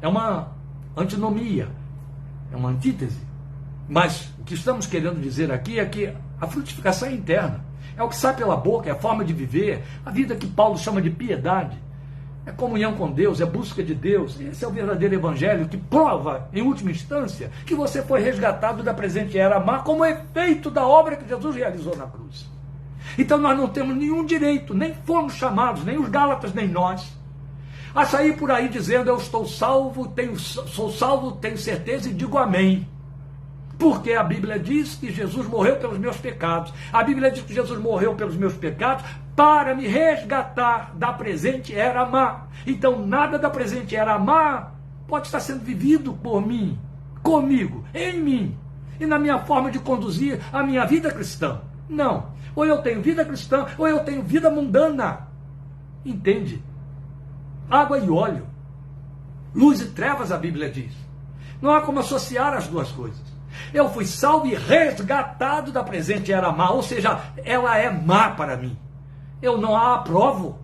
é uma antinomia, é uma antítese. Mas o que estamos querendo dizer aqui é que a frutificação é interna, é o que sai pela boca, é a forma de viver, a vida que Paulo chama de piedade, é comunhão com Deus, é busca de Deus. Esse é o verdadeiro evangelho que prova, em última instância, que você foi resgatado da presente era má como efeito da obra que Jesus realizou na cruz. Então nós não temos nenhum direito, nem fomos chamados, nem os Gálatas, nem nós, a sair por aí dizendo, eu estou salvo, sou salvo, tenho certeza e digo amém. Porque a Bíblia diz que Jesus morreu pelos meus pecados. A Bíblia diz que Jesus morreu pelos meus pecados para me resgatar da presente era má. Então nada da presente era má pode estar sendo vivido por mim, comigo, em mim, e na minha forma de conduzir a minha vida cristã. Não. Ou eu tenho vida cristã, ou eu tenho vida mundana. Entende? Água e óleo, luz e trevas, a Bíblia diz. Não há como associar as duas coisas. Eu fui salvo e resgatado da presente era má, ou seja, ela é má para mim. Eu não a aprovo,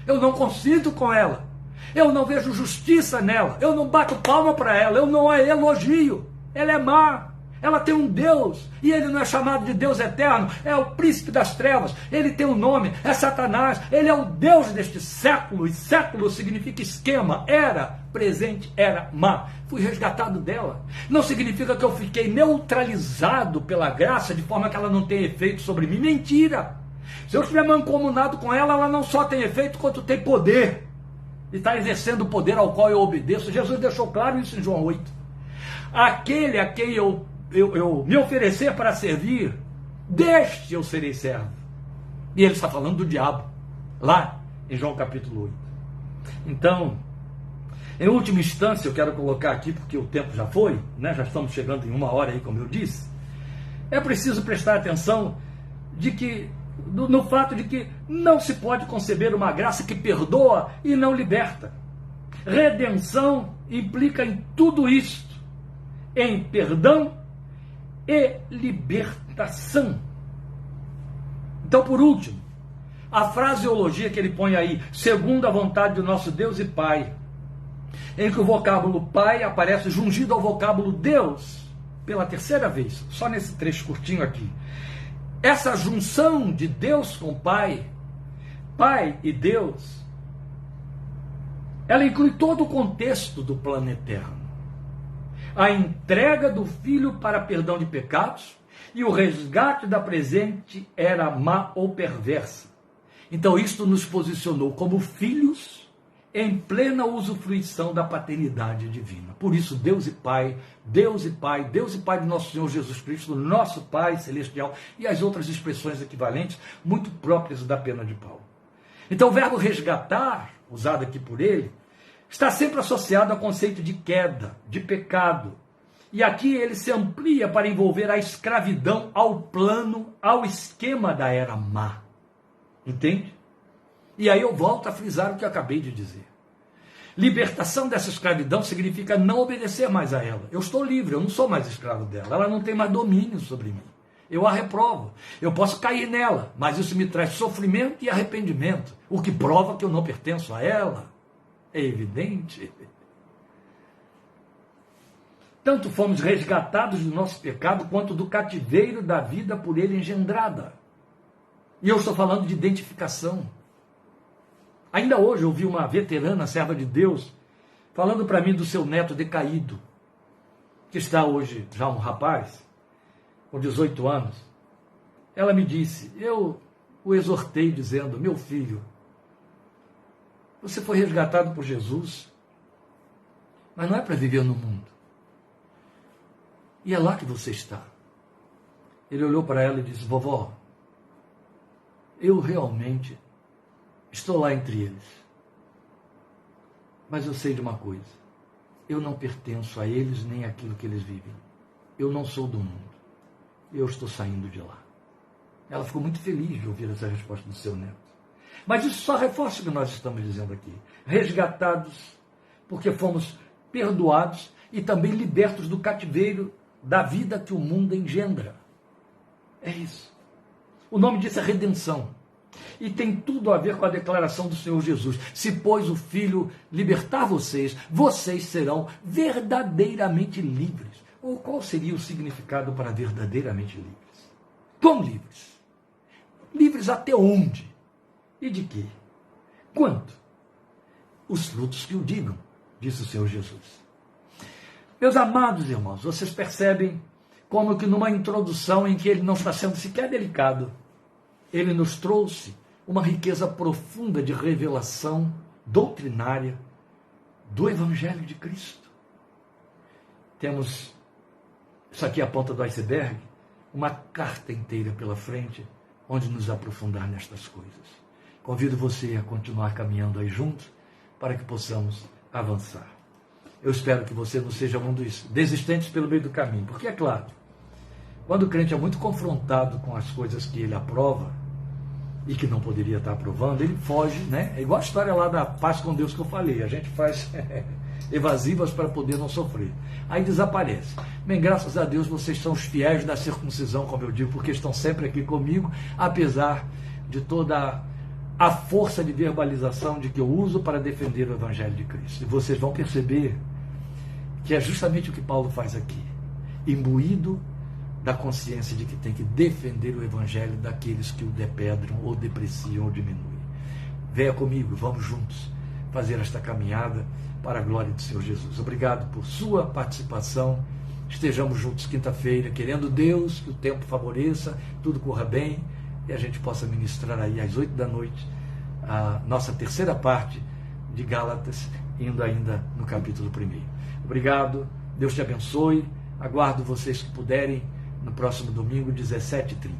eu não consinto com ela, eu não vejo justiça nela, eu não bato palma para ela, eu não a elogio. Ela é má. Ela tem um Deus, e ele não é chamado de Deus eterno, é o príncipe das trevas, ele tem um nome, é Satanás, ele é o Deus deste século, e século significa esquema, era, presente, era má. Fui resgatado dela. Não significa que eu fiquei neutralizado pela graça, de forma que ela não tem efeito sobre mim. Mentira! Se eu estiver mancomunado com ela, ela não só tem efeito, quanto tem poder. E está exercendo o poder ao qual eu obedeço. Jesus deixou claro isso em João 8. Aquele a quem eu me oferecer para servir, deste eu serei servo. E ele está falando do diabo, lá em João capítulo 8. Então, em última instância, eu quero colocar aqui, porque o tempo já foi, né? Já estamos chegando em 1 hora aí, como eu disse, é preciso prestar atenção no fato de que não se pode conceber uma graça que perdoa e não liberta. Redenção implica em tudo isto, em perdão e libertação. Então, por último, a fraseologia que ele põe aí, segundo a vontade do nosso Deus e Pai, em que o vocábulo Pai aparece jungido ao vocábulo Deus pela terceira vez, só nesse trecho curtinho aqui. Essa junção de Deus com Pai, Pai e Deus, ela inclui todo o contexto do plano eterno. A entrega do Filho para perdão de pecados e o resgate da presente era má ou perversa. Então isto nos posicionou como filhos em plena usufruição da paternidade divina. Por isso, Deus e Pai, Deus e Pai, Deus e Pai de nosso Senhor Jesus Cristo, nosso Pai celestial, e as outras expressões equivalentes, muito próprias da pena de Paulo. Então, o verbo resgatar, usado aqui por ele, está sempre associado ao conceito de queda, de pecado. E aqui ele se amplia para envolver a escravidão ao plano, ao esquema da era má. Entende? E aí eu volto a frisar o que eu acabei de dizer. Libertação dessa escravidão significa não obedecer mais a ela. Eu estou livre, eu não sou mais escravo dela. Ela não tem mais domínio sobre mim. Eu a reprovo. Eu posso cair nela, mas isso me traz sofrimento e arrependimento, o que prova que eu não pertenço a ela. É evidente. Tanto fomos resgatados do nosso pecado, quanto do cativeiro da vida por ele engendrada. E eu estou falando de identificação. Ainda hoje eu ouvi uma veterana serva de Deus falando para mim do seu neto decaído, que está hoje já um rapaz, com 18 anos. Ela me disse, eu o exortei dizendo, meu filho, você foi resgatado por Jesus, mas não é para viver no mundo. E é lá que você está. Ele olhou para ela e disse, vovó, eu realmente estou lá entre eles. Mas eu sei de uma coisa. Eu não pertenço a eles nem àquilo que eles vivem. Eu não sou do mundo. Eu estou saindo de lá. Ela ficou muito feliz de ouvir essa resposta do seu neto. Mas isso só reforça o que nós estamos dizendo aqui. Resgatados, porque fomos perdoados e também libertos do cativeiro da vida que o mundo engendra. É isso. O nome disso é redenção. E tem tudo a ver com a declaração do Senhor Jesus. Se, pois, o Filho libertar vocês, vocês serão verdadeiramente livres. Ou qual seria o significado para verdadeiramente livres? Como livres? Livres até onde? E de quê? Quanto? Os frutos que o digam, disse o Senhor Jesus. Meus amados irmãos, vocês percebem como que numa introdução em que ele não está sendo sequer delicado, ele nos trouxe uma riqueza profunda de revelação doutrinária do Evangelho de Cristo. Temos, isso aqui é a ponta do iceberg, uma carta inteira pela frente, onde nos aprofundar nestas coisas. Convido você a continuar caminhando aí juntos, para que possamos avançar. Eu espero que você não seja um dos desistentes pelo meio do caminho, porque é claro, quando o crente é muito confrontado com as coisas que ele aprova, e que não poderia estar aprovando, ele foge, né? É igual a história lá da paz com Deus que eu falei, a gente faz evasivas para poder não sofrer. Aí desaparece. Bem, graças a Deus vocês são os fiéis da circuncisão, como eu digo, porque estão sempre aqui comigo, apesar de toda a força de verbalização de que eu uso para defender o Evangelho de Cristo. E vocês vão perceber que é justamente o que Paulo faz aqui, imbuído da consciência de que tem que defender o Evangelho daqueles que o depedram, ou depreciam, ou diminuem. Venha comigo, vamos juntos fazer esta caminhada para a glória do Senhor Jesus. Obrigado por sua participação. Estejamos juntos quinta-feira, querendo Deus que o tempo favoreça, tudo corra bem, e a gente possa ministrar aí às 8 da noite a nossa terceira parte de Gálatas, indo ainda no capítulo 1. Obrigado, Deus te abençoe. Aguardo vocês que puderem no próximo domingo, 17h30.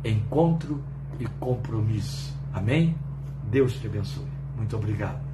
Encontro e compromisso. Amém? Deus te abençoe. Muito obrigado.